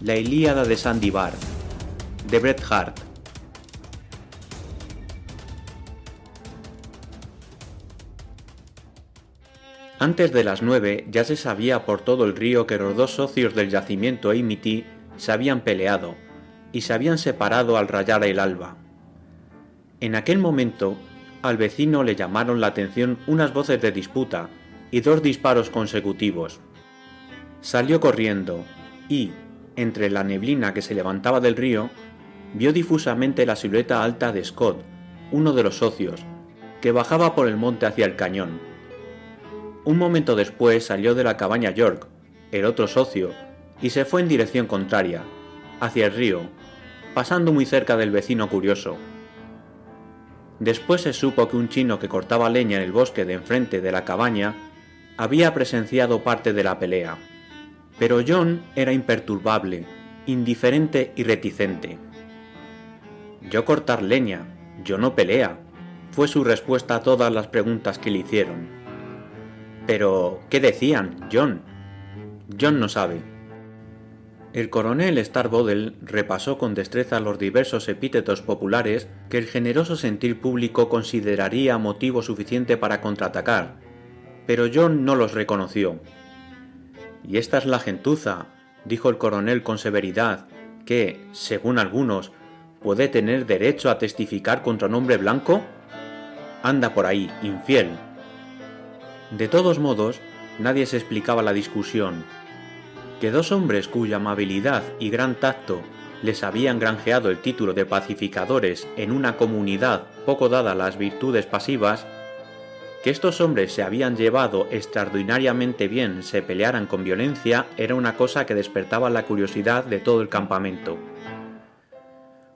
La Ilíada de Sandibar, de Bret Harte. Antes de las 9 ya se sabía por todo el río que los dos socios del yacimiento Amity se habían peleado y se habían separado al rayar el alba. En aquel momento, al vecino le llamaron la atención unas voces de disputa y 2 disparos consecutivos. Salió corriendo y, entre la neblina que se levantaba del río, vio difusamente la silueta alta de Scott, uno de los socios, que bajaba por el monte hacia el cañón. Un momento después salió de la cabaña York, el otro socio, y se fue en dirección contraria, hacia el río, pasando muy cerca del vecino curioso. Después se supo que un chino que cortaba leña en el bosque de enfrente de la cabaña había presenciado parte de la pelea. Pero John era imperturbable, indiferente y reticente. «Yo cortar leña, yo no pelea», fue su respuesta a todas las preguntas que le hicieron. «Pero, ¿qué decían, John?» «John no sabe». El coronel Starbottle repasó con destreza los diversos epítetos populares que el generoso sentir público consideraría motivo suficiente para contraatacar, pero John no los reconoció. «Y esta es la gentuza», dijo el coronel con severidad, «que, según algunos, puede tener derecho a testificar contra un hombre blanco. Anda por ahí, infiel». De todos modos, nadie se explicaba la discusión. Que 2 hombres cuya amabilidad y gran tacto les habían granjeado el título de pacificadores en una comunidad poco dada a las virtudes pasivas, que estos hombres se habían llevado extraordinariamente bien se pelearan con violencia era una cosa que despertaba la curiosidad de todo el campamento.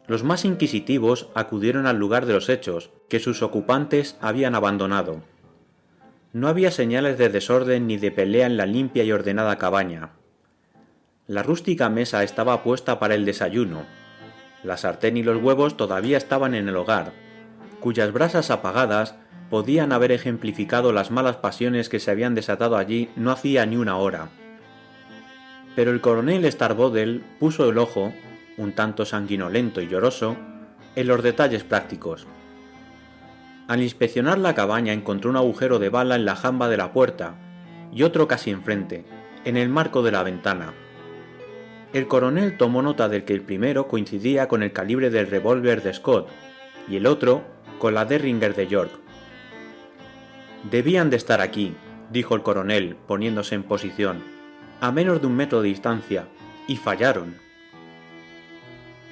Los más inquisitivos acudieron al lugar de los hechos, que sus ocupantes habían abandonado. No había señales de desorden ni de pelea en la limpia y ordenada cabaña. La rústica mesa estaba puesta para el desayuno. La sartén y los huevos todavía estaban en el hogar, cuyas brasas apagadas podían haber ejemplificado las malas pasiones que se habían desatado allí no hacía ni una hora. Pero el coronel Starbottle puso el ojo, un tanto sanguinolento y lloroso, en los detalles prácticos. Al inspeccionar la cabaña encontró un agujero de bala en la jamba de la puerta y otro casi enfrente, en el marco de la ventana. El coronel tomó nota de que el primero coincidía con el calibre del revólver de Scott y el otro con la Derringer de York. «Debían de estar aquí», dijo el coronel, poniéndose en posición, a menos de 1 metro de distancia, y fallaron.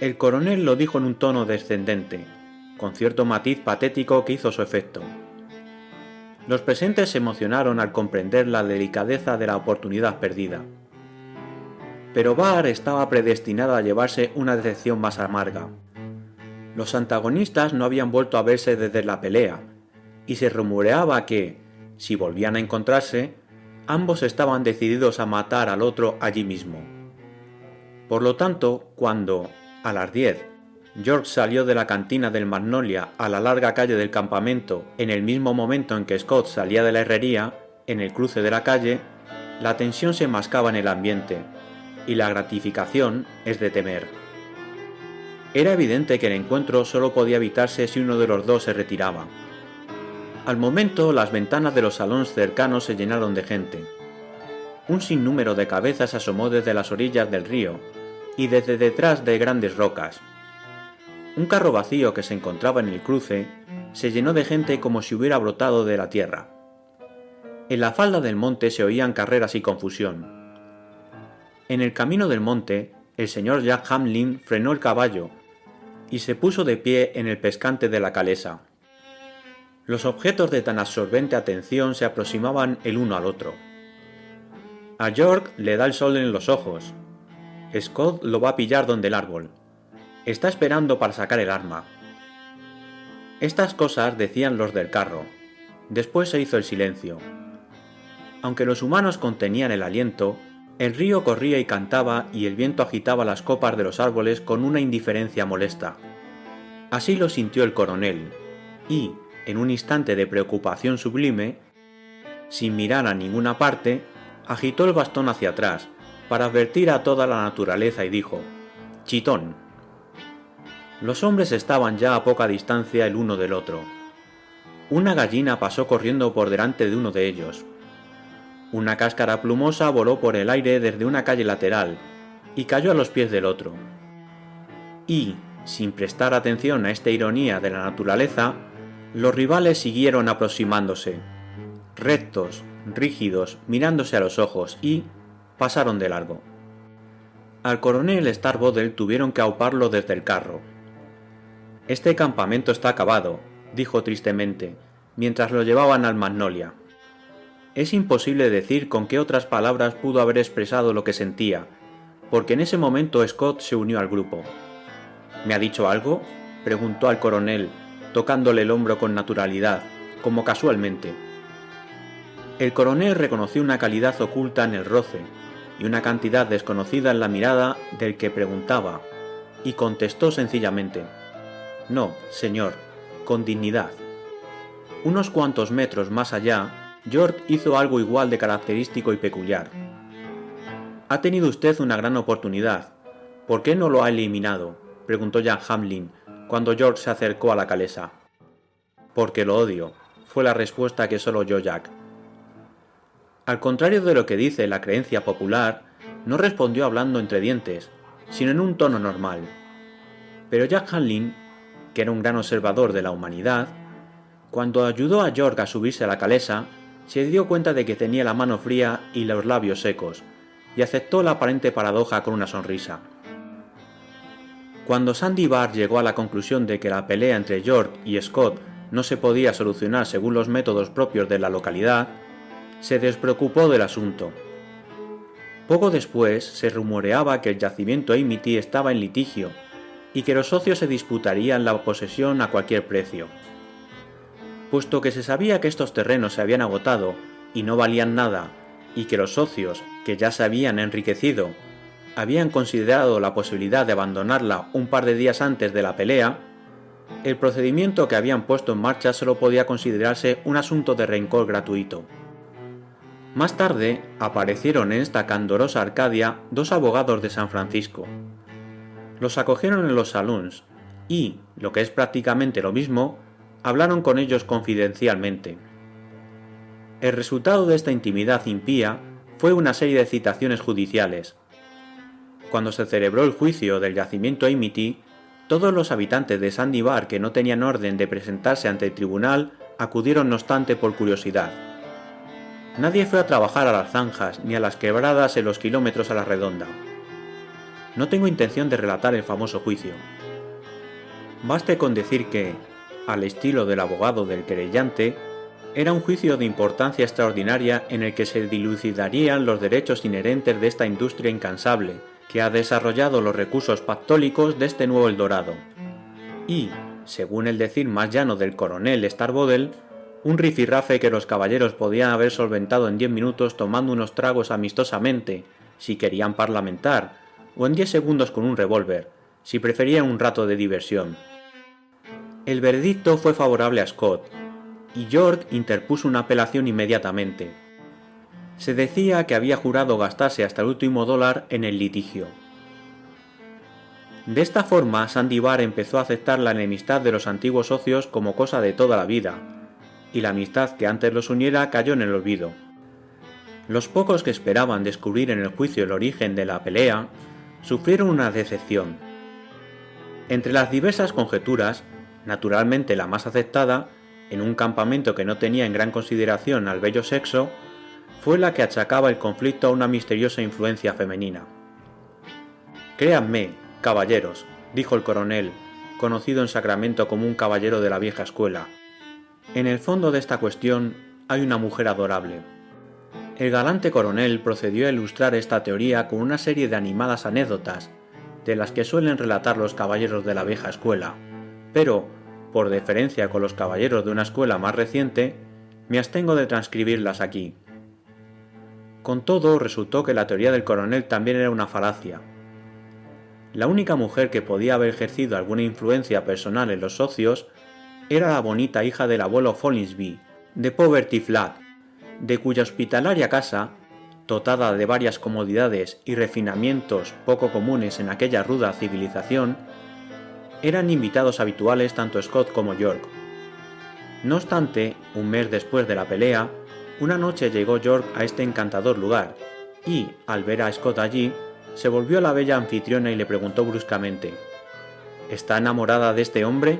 El coronel lo dijo en un tono descendente, con cierto matiz patético que hizo su efecto. Los presentes se emocionaron al comprender la delicadeza de la oportunidad perdida. Pero Barr estaba predestinado a llevarse una decepción más amarga. Los antagonistas no habían vuelto a verse desde la pelea, y se rumoreaba que, si volvían a encontrarse, ambos estaban decididos a matar al otro allí mismo. Por lo tanto, cuando, a las 10, George salió de la cantina del Magnolia a la larga calle del campamento en el mismo momento en que Scott salía de la herrería, en el cruce de la calle, la tensión se mascaba en el ambiente, y la gratificación es de temer. Era evidente que el encuentro solo podía evitarse si uno de los dos se retiraba. Al momento, las ventanas de los salones cercanos se llenaron de gente. Un sinnúmero de cabezas asomó desde las orillas del río y desde detrás de grandes rocas. Un carro vacío que se encontraba en el cruce se llenó de gente como si hubiera brotado de la tierra. En la falda del monte se oían carreras y confusión. En el camino del monte, el señor Jack Hamlin frenó el caballo y se puso de pie en el pescante de la calesa. Los objetos de tan absorbente atención se aproximaban el uno al otro. A York le da el sol en los ojos. Scott lo va a pillar donde el árbol. Está esperando para sacar el arma. Estas cosas decían los del carro. Después se hizo el silencio. Aunque los humanos contenían el aliento, el río corría y cantaba y el viento agitaba las copas de los árboles con una indiferencia molesta. Así lo sintió el coronel, y, en un instante de preocupación sublime, sin mirar a ninguna parte, agitó el bastón hacia atrás, para advertir a toda la naturaleza y dijo: «Chitón». Los hombres estaban ya a poca distancia el uno del otro. Una gallina pasó corriendo por delante de uno de ellos. Una cáscara plumosa voló por el aire desde una calle lateral y cayó a los pies del otro. Y, sin prestar atención a esta ironía de la naturaleza, los rivales siguieron aproximándose, rectos, rígidos, mirándose a los ojos, y pasaron de largo. Al coronel Starbottle tuvieron que auparlo desde el carro. «Este campamento está acabado», dijo tristemente, mientras lo llevaban al Magnolia. Es imposible decir con qué otras palabras pudo haber expresado lo que sentía, porque en ese momento Scott se unió al grupo. «¿Me ha dicho algo?», preguntó al coronel, tocándole el hombro con naturalidad, como casualmente. El coronel reconoció una calidad oculta en el roce y una cantidad desconocida en la mirada del que preguntaba, y contestó sencillamente: «No, señor», con dignidad. Unos cuantos metros más allá, George hizo algo igual de característico y peculiar. «Ha tenido usted una gran oportunidad. ¿Por qué no lo ha eliminado?», preguntó Jack Hamlin, cuando George se acercó a la calesa. «Porque lo odio», fue la respuesta que solo oyó Jack. Al contrario de lo que dice la creencia popular, no respondió hablando entre dientes, sino en un tono normal. Pero Jack Hamlin, que era un gran observador de la humanidad, cuando ayudó a George a subirse a la calesa, se dio cuenta de que tenía la mano fría y los labios secos, y aceptó la aparente paradoja con una sonrisa. Cuando Sandy Barr llegó a la conclusión de que la pelea entre George y Scott no se podía solucionar según los métodos propios de la localidad, se despreocupó del asunto. Poco después se rumoreaba que el yacimiento Amity estaba en litigio y que los socios se disputarían la posesión a cualquier precio. Puesto que se sabía que estos terrenos se habían agotado y no valían nada, y que los socios, que ya se habían enriquecido, habían considerado la posibilidad de abandonarla un par de días antes de la pelea, el procedimiento que habían puesto en marcha solo podía considerarse un asunto de rencor gratuito. Más tarde aparecieron en esta candorosa Arcadia dos abogados de San Francisco. Los acogieron en los saloons y, lo que es prácticamente lo mismo, hablaron con ellos confidencialmente. El resultado de esta intimidad impía fue una serie de citaciones judiciales. Cuando se celebró el juicio del yacimiento Amity, todos los habitantes de Sandy Bar que no tenían orden de presentarse ante el tribunal acudieron no obstante por curiosidad. Nadie fue a trabajar a las zanjas ni a las quebradas en los kilómetros a la redonda. No tengo intención de relatar el famoso juicio. Baste con decir que, al estilo del abogado del querellante, era un juicio de importancia extraordinaria en el que se dilucidarían los derechos inherentes de esta industria incansable que ha desarrollado los recursos pactólicos de este nuevo Eldorado. Y, según el decir más llano del coronel Starbottle, un rifirrafe que los caballeros podían haber solventado en 10 minutos tomando unos tragos amistosamente, si querían parlamentar, o en 10 segundos con un revólver, si preferían un rato de diversión. El veredicto fue favorable a Scott, y George interpuso una apelación inmediatamente. Se decía que había jurado gastarse hasta el último dólar en el litigio. De esta forma, Sandy Bar empezó a aceptar la enemistad de los antiguos socios como cosa de toda la vida, y la amistad que antes los uniera cayó en el olvido. Los pocos que esperaban descubrir en el juicio el origen de la pelea sufrieron una decepción. Entre las diversas conjeturas, naturalmente la más aceptada, en un campamento que no tenía en gran consideración al bello sexo, fue la que achacaba el conflicto a una misteriosa influencia femenina. «Créanme, caballeros», dijo el coronel, conocido en Sacramento como un caballero de la vieja escuela, «en el fondo de esta cuestión hay una mujer adorable». El galante coronel procedió a ilustrar esta teoría con una serie de animadas anécdotas, de las que suelen relatar los caballeros de la vieja escuela, pero, por deferencia con los caballeros de una escuela más reciente, me abstengo de transcribirlas aquí. Con todo, resultó que la teoría del coronel también era una falacia. La única mujer que podía haber ejercido alguna influencia personal en los socios era la bonita hija del abuelo Follinsby, de Poverty Flat, de cuya hospitalaria casa, dotada de varias comodidades y refinamientos poco comunes en aquella ruda civilización, eran invitados habituales tanto Scott como York. No obstante, un mes después de la pelea, una noche llegó York a este encantador lugar, y, al ver a Scott allí, se volvió a la bella anfitriona y le preguntó bruscamente: ¿Está enamorada de este hombre?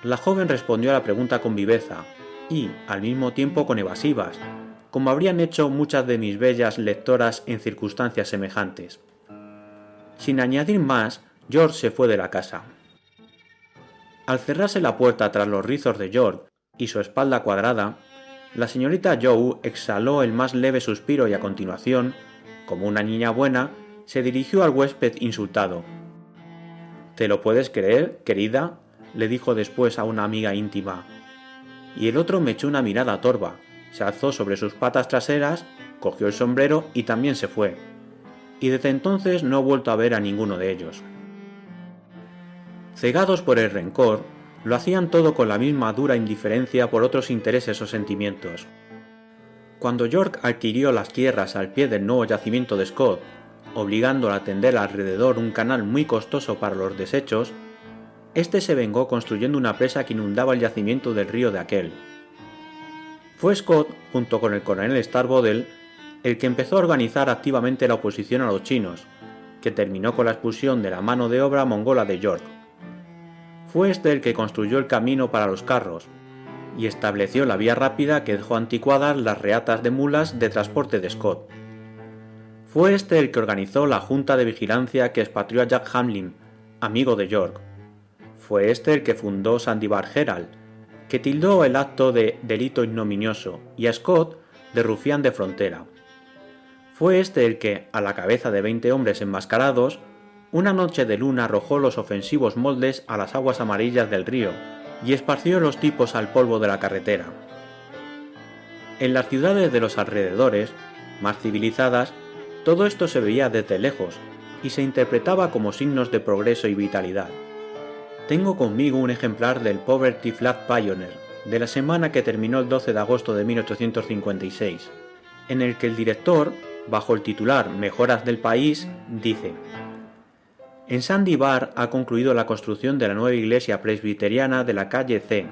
La joven respondió a la pregunta con viveza, y, al mismo tiempo, con evasivas, como habrían hecho muchas de mis bellas lectoras en circunstancias semejantes. Sin añadir más, George se fue de la casa. Al cerrarse la puerta tras los rizos de York y su espalda cuadrada, la señorita Joe exhaló el más leve suspiro y a continuación, como una niña buena, se dirigió al huésped insultado. ¿Te lo puedes creer, querida?, le dijo después a una amiga íntima. Y el otro me echó una mirada torva, se alzó sobre sus patas traseras, cogió el sombrero y también se fue. Y desde entonces no he vuelto a ver a ninguno de ellos. Cegados por el rencor, lo hacían todo con la misma dura indiferencia por otros intereses o sentimientos. Cuando York adquirió las tierras al pie del nuevo yacimiento de Scott, obligando a tender alrededor un canal muy costoso para los desechos, este se vengó construyendo una presa que inundaba el yacimiento del río de aquel. Fue Scott, junto con el coronel Starbottle, el que empezó a organizar activamente la oposición a los chinos, que terminó con la expulsión de la mano de obra mongola de York. Fue este el que construyó el camino para los carros, y estableció la vía rápida que dejó anticuadas las reatas de mulas de transporte de Scott. Fue este el que organizó la junta de vigilancia que expatrió a Jack Hamlin, amigo de York. Fue este el que fundó Sandibar Herald, que tildó el acto de delito ignominioso y a Scott de rufián de frontera. Fue este el que, a la cabeza de 20 hombres enmascarados, una noche de luna arrojó los ofensivos moldes a las aguas amarillas del río y esparció los tipos al polvo de la carretera. En las ciudades de los alrededores, más civilizadas, todo esto se veía desde lejos y se interpretaba como signos de progreso y vitalidad. Tengo conmigo un ejemplar del Poverty Flag Pioneer, de la semana que terminó el 12 de agosto de 1856, en el que el director, bajo el titular Mejoras del país, dice: En Sandy Bar ha concluido la construcción de la nueva iglesia presbiteriana de la calle C.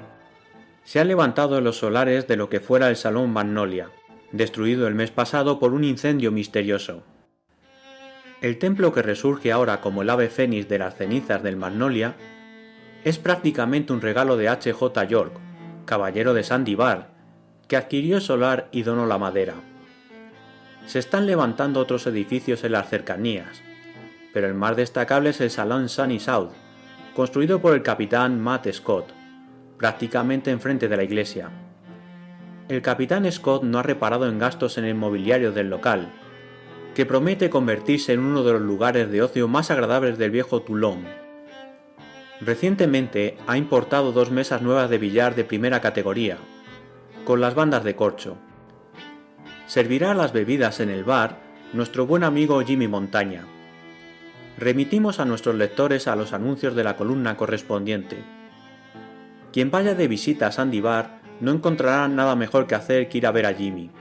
Se ha levantado en los solares de lo que fuera el Salón Magnolia, destruido el mes pasado por un incendio misterioso. El templo que resurge ahora como el ave fénix de las cenizas del Magnolia es prácticamente un regalo de H.J. York, caballero de Sandy Bar, que adquirió el solar y donó la madera. Se están levantando otros edificios en las cercanías, pero el más destacable es el Salón Sunny South, construido por el capitán Matt Scott, prácticamente enfrente de la iglesia. El capitán Scott no ha reparado en gastos en el mobiliario del local, que promete convertirse en uno de los lugares de ocio más agradables del viejo Toulon. Recientemente ha importado 2 mesas nuevas de billar de primera categoría, con las bandas de corcho. Servirá las bebidas en el bar nuestro buen amigo Jimmy Montaña. Remitimos a nuestros lectores a los anuncios de la columna correspondiente. Quien vaya de visita a Sandy Bar no encontrará nada mejor que hacer que ir a ver a Jimmy.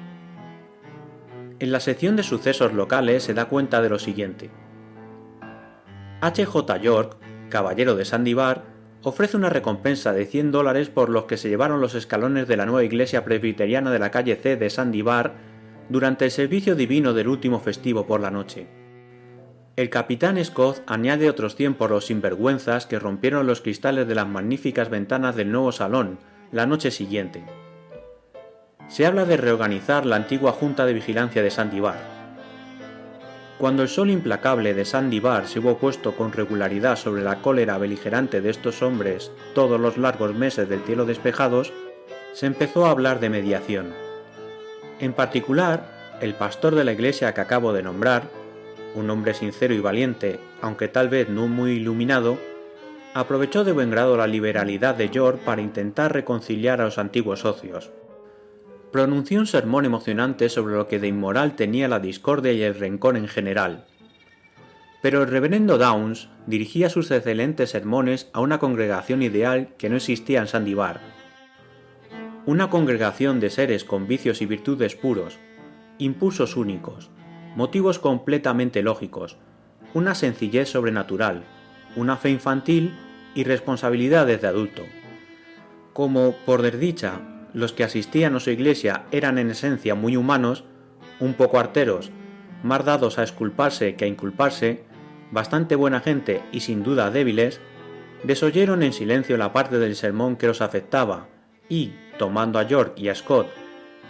En la sección de sucesos locales se da cuenta de lo siguiente. H.J. York, caballero de Sandy Bar, ofrece una recompensa de $100 por los que se llevaron los escalones de la nueva iglesia presbiteriana de la calle C de Sandy Bar durante el servicio divino del último festivo por la noche. El capitán Scott añade otros 100 por los sinvergüenzas que rompieron los cristales de las magníficas ventanas del nuevo salón la noche siguiente. Se habla de reorganizar la antigua junta de vigilancia de Sandy Bar. Cuando el sol implacable de Sandy Bar se hubo puesto con regularidad sobre la cólera beligerante de estos hombres todos los largos meses del cielo despejados, se empezó a hablar de mediación. En particular, el pastor de la iglesia que acabo de nombrar, un hombre sincero y valiente, aunque tal vez no muy iluminado, aprovechó de buen grado la liberalidad de York para intentar reconciliar a los antiguos socios. Pronunció un sermón emocionante sobre lo que de inmoral tenía la discordia y el rencor en general. Pero el reverendo Downs dirigía sus excelentes sermones a una congregación ideal que no existía en Sandy Bar. Una congregación de seres con vicios y virtudes puros, impulsos únicos, motivos completamente lógicos, una sencillez sobrenatural, una fe infantil y responsabilidades de adulto. Como, por desdicha, los que asistían a su iglesia eran en esencia muy humanos, un poco arteros, más dados a exculparse que a inculparse, bastante buena gente y sin duda débiles, desoyeron en silencio la parte del sermón que los afectaba y, tomando a York y a Scott,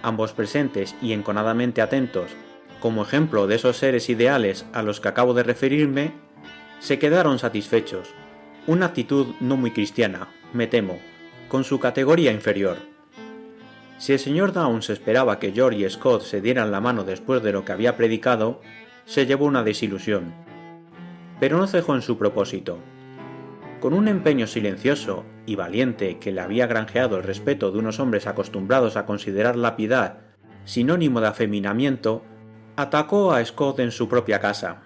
ambos presentes y enconadamente atentos, como ejemplo de esos seres ideales a los que acabo de referirme, se quedaron satisfechos, una actitud no muy cristiana, me temo, con su categoría inferior. Si el señor Downes esperaba que York y Scott se dieran la mano después de lo que había predicado, se llevó una desilusión. Pero no cejó en su propósito. Con un empeño silencioso y valiente que le había granjeado el respeto de unos hombres acostumbrados a considerar la piedad sinónimo de afeminamiento, atacó a Scott en su propia casa.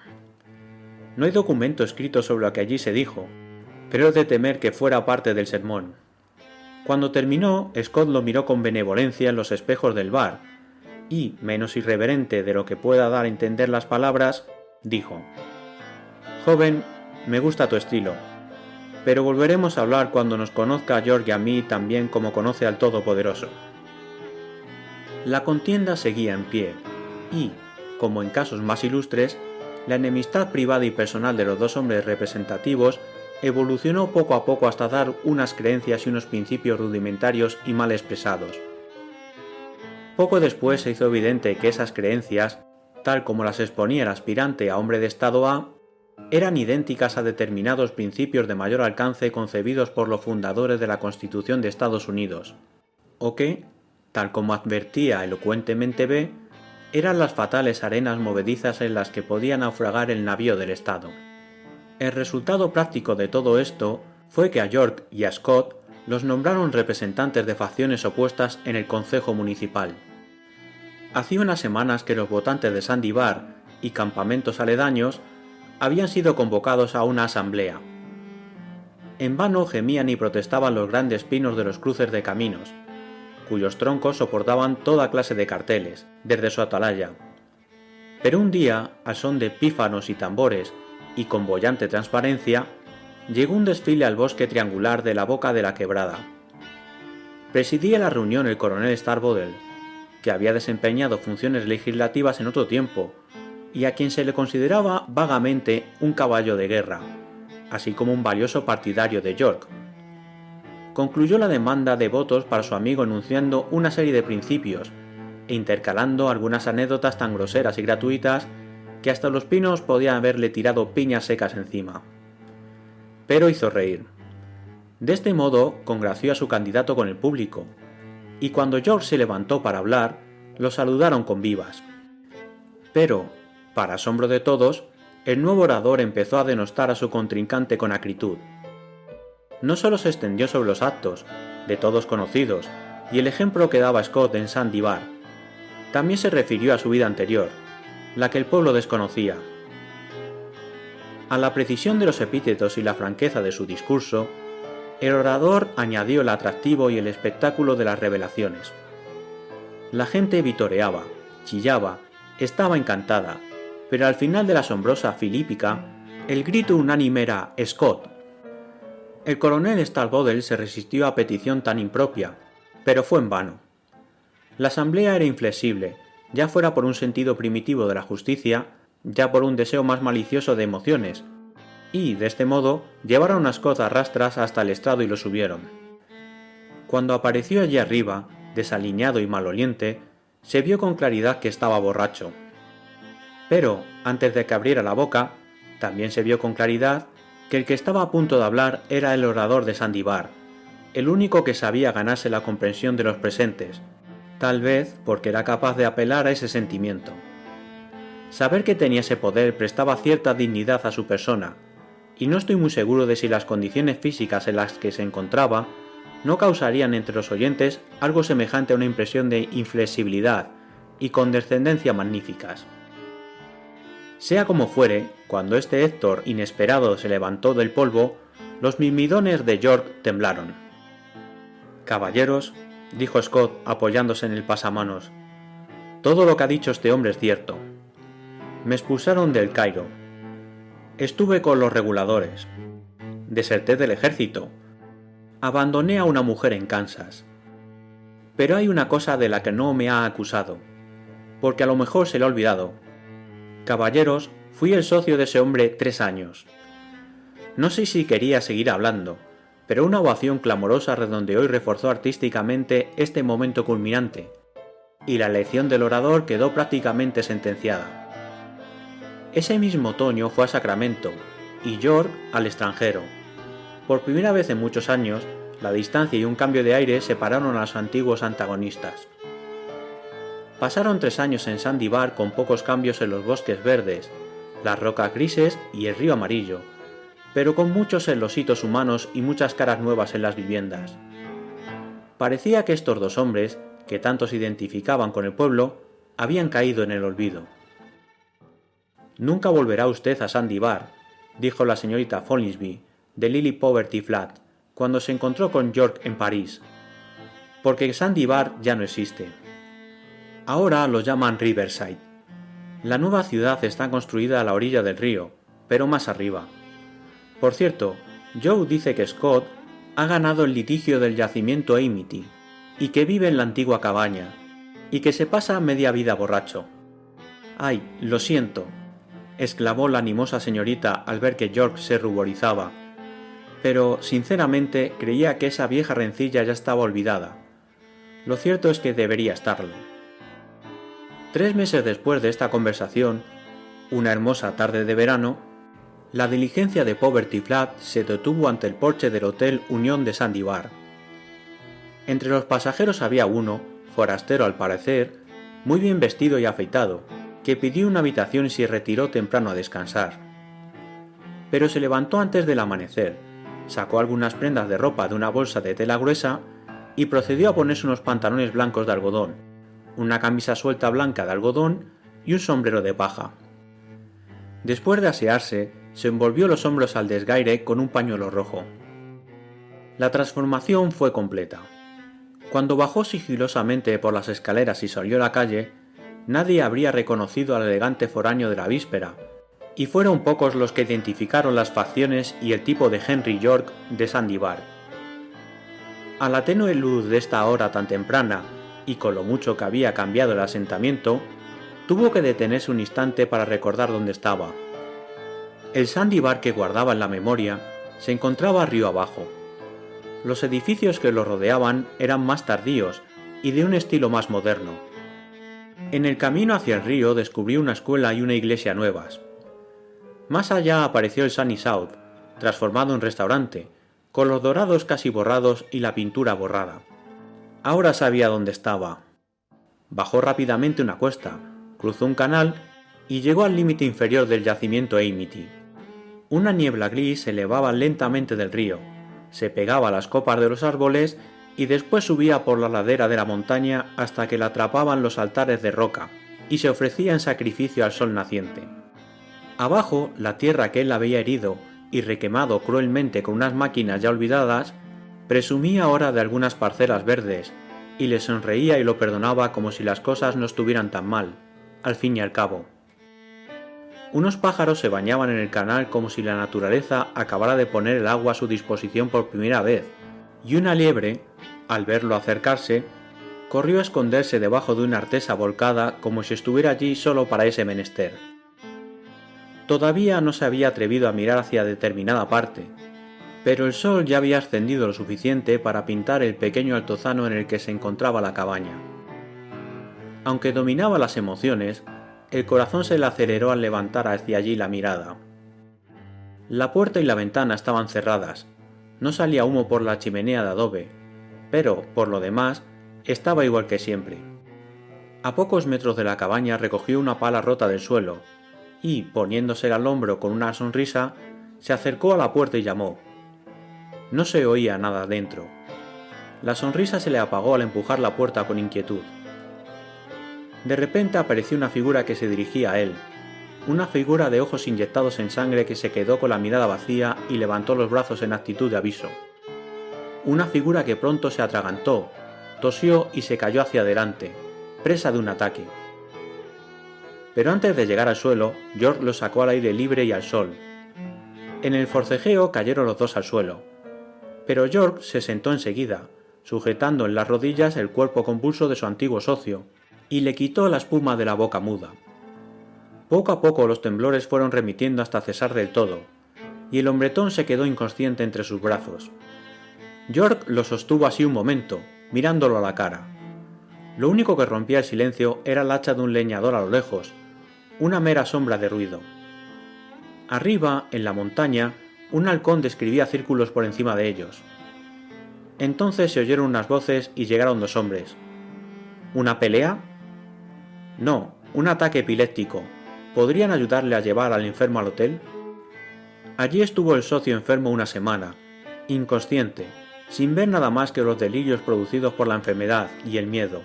No hay documento escrito sobre lo que allí se dijo, pero es de temer que fuera parte del sermón. Cuando terminó, Scott lo miró con benevolencia en los espejos del bar y, menos irreverente de lo que pueda dar a entender las palabras, dijo: «Joven, me gusta tu estilo, pero volveremos a hablar cuando nos conozca a George y a mí tan bien como conoce al Todopoderoso». La contienda seguía en pie y, como en casos más ilustres, la enemistad privada y personal de los dos hombres representativos evolucionó poco a poco hasta dar unas creencias y unos principios rudimentarios y mal expresados. Poco después se hizo evidente que esas creencias, tal como las exponía el aspirante a hombre de Estado A, eran idénticas a determinados principios de mayor alcance concebidos por los fundadores de la Constitución de Estados Unidos, o que, tal como advertía elocuentemente B, eran las fatales arenas movedizas en las que podía naufragar el navío del Estado. El resultado práctico de todo esto fue que a York y a Scott los nombraron representantes de facciones opuestas en el Concejo Municipal. Hacía unas semanas que los votantes de Sandy Bar y campamentos aledaños habían sido convocados a una asamblea. En vano gemían y protestaban los grandes pinos de los cruces de caminos, cuyos troncos soportaban toda clase de carteles, desde su atalaya. Pero un día, al son de pífanos y tambores, y con boyante transparencia, llegó un desfile al bosque triangular de la Boca de la Quebrada. Presidía la reunión el coronel Starbottle, que había desempeñado funciones legislativas en otro tiempo, y a quien se le consideraba vagamente un caballo de guerra, así como un valioso partidario de York. Concluyó la demanda de votos para su amigo enunciando una serie de principios, e intercalando algunas anécdotas tan groseras y gratuitas que hasta los pinos podían haberle tirado piñas secas encima. Pero hizo reír. De este modo congració a su candidato con el público, y cuando George se levantó para hablar, lo saludaron con vivas. Pero, para asombro de todos, el nuevo orador empezó a denostar a su contrincante con acritud. No solo se extendió sobre los actos, de todos conocidos, y el ejemplo que daba Scott en Sandy Bar, también se refirió a su vida anterior, la que el pueblo desconocía. A la precisión de los epítetos y la franqueza de su discurso, el orador añadió el atractivo y el espectáculo de las revelaciones. La gente vitoreaba, chillaba, estaba encantada, pero al final de la asombrosa filípica, el grito unánime era «Scott». El coronel Starbottle se resistió a petición tan impropia, pero fue en vano. La asamblea era inflexible, ya fuera por un sentido primitivo de la justicia, ya por un deseo más malicioso de emociones, y, de este modo, llevaron a Scott a rastras hasta el estrado y lo subieron. Cuando apareció allí arriba, desaliñado y maloliente, se vio con claridad que estaba borracho. Pero, antes de que abriera la boca, también se vio con claridad que el que estaba a punto de hablar era el orador de Sandy Bar, el único que sabía ganarse la comprensión de los presentes, tal vez porque era capaz de apelar a ese sentimiento. Saber que tenía ese poder prestaba cierta dignidad a su persona, y no estoy muy seguro de si las condiciones físicas en las que se encontraba no causarían entre los oyentes algo semejante a una impresión de inflexibilidad y condescendencia magníficas. Sea como fuere, cuando este Héctor inesperado se levantó del polvo, los mirmidones de York temblaron. «Caballeros», dijo Scott apoyándose en el pasamanos, Todo lo que ha dicho este hombre es cierto. Me expulsaron del Cairo. Estuve con los reguladores. Deserté del ejército. Abandoné a una mujer en Kansas. Pero hay una cosa de la que no me ha acusado, porque a lo mejor se le ha olvidado. Caballeros, fui el socio de ese hombre 3 años. No sé si quería seguir hablando, pero una ovación clamorosa redondeó y reforzó artísticamente este momento culminante, y la elección del orador quedó prácticamente sentenciada. Ese mismo otoño fue a Sacramento, y York al extranjero. Por primera vez en muchos años, la distancia y un cambio de aire separaron a los antiguos antagonistas. Pasaron 3 años en Sandy Bar con pocos cambios en los bosques verdes, las rocas grises y el río amarillo, pero con muchos enlositos humanos y muchas caras nuevas en las viviendas. Parecía que estos 2 hombres, que tanto se identificaban con el pueblo, habían caído en el olvido. «Nunca volverá usted a Sandy Bar», dijo la señorita Follinsby, de Lily Poverty Flat, cuando se encontró con York en París, «porque Sandy Bar ya no existe. Ahora lo llaman Riverside. La nueva ciudad está construida a la orilla del río, pero más arriba. Por cierto, Joe dice que Scott ha ganado el litigio del yacimiento Amity, y que vive en la antigua cabaña, y que se pasa media vida borracho. Ay, lo siento», exclamó la animosa señorita al ver que York se ruborizaba, pero sinceramente creía que esa vieja rencilla ya estaba olvidada. Lo cierto es que debería estarlo. 3 meses después de esta conversación, una hermosa tarde de verano, la diligencia de Poverty Flat se detuvo ante el porche del Hotel Unión de Sandy Bar. Entre los pasajeros había uno, forastero al parecer, muy bien vestido y afeitado, que pidió una habitación y se retiró temprano a descansar. Pero se levantó antes del amanecer, sacó algunas prendas de ropa de una bolsa de tela gruesa y procedió a ponerse unos pantalones blancos de algodón, una camisa suelta blanca de algodón y un sombrero de paja. Después de asearse, se envolvió los hombros al desgaire con un pañuelo rojo. La transformación fue completa. Cuando bajó sigilosamente por las escaleras y salió a la calle, nadie habría reconocido al elegante foráneo de la víspera, y fueron pocos los que identificaron las facciones y el tipo de Henry York de Sandy Bar. A la tenue luz de esta hora tan temprana, y con lo mucho que había cambiado el asentamiento, tuvo que detenerse un instante para recordar dónde estaba. El Sandy Bar que guardaba en la memoria se encontraba río abajo. Los edificios que lo rodeaban eran más tardíos y de un estilo más moderno. En el camino hacia el río descubrió una escuela y una iglesia nuevas. Más allá apareció el Sunny South, transformado en restaurante, con los dorados casi borrados y la pintura borrada. Ahora sabía dónde estaba. Bajó rápidamente una cuesta, cruzó un canal y llegó al límite inferior del yacimiento Amity. Una niebla gris se elevaba lentamente del río, se pegaba a las copas de los árboles y después subía por la ladera de la montaña hasta que la atrapaban los altares de roca y se ofrecía en sacrificio al sol naciente. Abajo, la tierra que él había herido y requemado cruelmente con unas máquinas ya olvidadas, presumía ahora de algunas parcelas verdes, y le sonreía y lo perdonaba como si las cosas no estuvieran tan mal, al fin y al cabo. Unos pájaros se bañaban en el canal como si la naturaleza acabara de poner el agua a su disposición por primera vez, y una liebre, al verlo acercarse, corrió a esconderse debajo de una artesa volcada como si estuviera allí solo para ese menester. Todavía no se había atrevido a mirar hacia determinada parte, pero el sol ya había ascendido lo suficiente para pintar el pequeño altozano en el que se encontraba la cabaña. Aunque dominaba las emociones, el corazón se le aceleró al levantar hacia allí la mirada. La puerta y la ventana estaban cerradas, no salía humo por la chimenea de adobe, pero, por lo demás, estaba igual que siempre. A pocos metros de la cabaña recogió una pala rota del suelo, y, poniéndosela al hombro con una sonrisa, se acercó a la puerta y llamó. No se oía nada dentro. La sonrisa se le apagó al empujar la puerta con inquietud. De repente apareció una figura que se dirigía a él, una figura de ojos inyectados en sangre que se quedó con la mirada vacía y levantó los brazos en actitud de aviso. Una figura que pronto se atragantó, tosió y se cayó hacia adelante, presa de un ataque. pero antes de llegar al suelo, York los sacó al aire libre y al sol. En el forcejeo cayeron los dos al suelo, pero York se sentó enseguida, sujetando en las rodillas el cuerpo convulso de su antiguo socio, y le quitó la espuma de la boca muda. Poco a poco los temblores fueron remitiendo hasta cesar del todo, y el hombretón se quedó inconsciente entre sus brazos. York lo sostuvo así un momento, mirándolo a la cara. Lo único que rompía el silencio era el hacha de un leñador a lo lejos, una mera sombra de ruido. Arriba, en la montaña, un halcón describía círculos por encima de ellos. Entonces se oyeron unas voces y llegaron dos hombres. ¿Una pelea? No, un ataque epiléptico. ¿Podrían ayudarle a llevar al enfermo al hotel? Allí estuvo el socio enfermo una semana, inconsciente, sin ver nada más que los delirios producidos por la enfermedad y el miedo.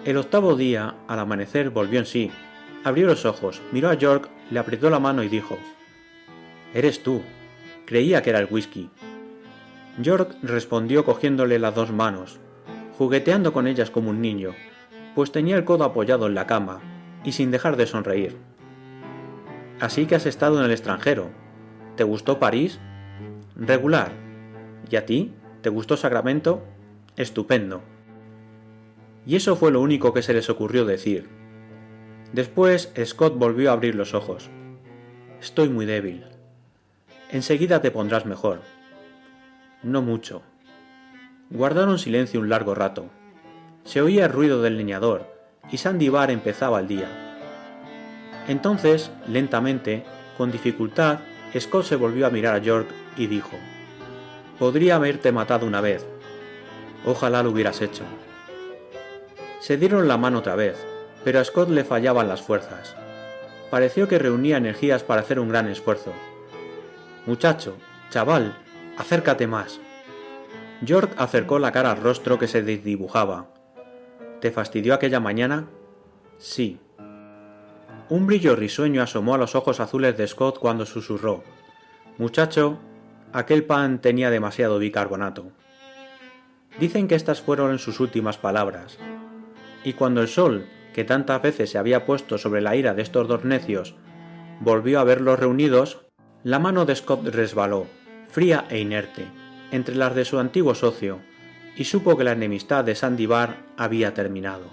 El octavo día, al amanecer, volvió en sí, abrió los ojos, miró a York, le apretó la mano y dijo: «Eres tú. Creía que era el whisky». York respondió cogiéndole las dos manos, jugueteando con ellas como un niño, pues tenía el codo apoyado en la cama, y sin dejar de sonreír. «Así que has estado en el extranjero. ¿Te gustó París?» «Regular. ¿Y a ti? ¿Te gustó Sacramento?» «Estupendo». Y eso fue lo único que se les ocurrió decir. Después Scott volvió a abrir los ojos. «Estoy muy débil. Enseguida te pondrás mejor». «No mucho». Guardaron silencio un largo rato. Se oía el ruido del leñador, y Sandy Bar empezaba el día. Entonces, lentamente, con dificultad, Scott se volvió a mirar a York y dijo: «Podría haberte matado una vez. Ojalá lo hubieras hecho». Se dieron la mano otra vez, pero a Scott le fallaban las fuerzas. Pareció que reunía energías para hacer un gran esfuerzo. «Muchacho, chaval, acércate más». York acercó la cara al rostro que se desdibujaba. «¿Te fastidió aquella mañana?» «Sí». Un brillo risueño asomó a los ojos azules de Scott cuando susurró: «Muchacho, aquel pan tenía demasiado bicarbonato». Dicen que estas fueron sus últimas palabras. Y cuando el sol, que tantas veces se había puesto sobre la ira de estos dos necios, volvió a verlos reunidos, la mano de Scott resbaló, fría e inerte, entre las de su antiguo socio, y supo que la enemistad de Sandy Bar había terminado.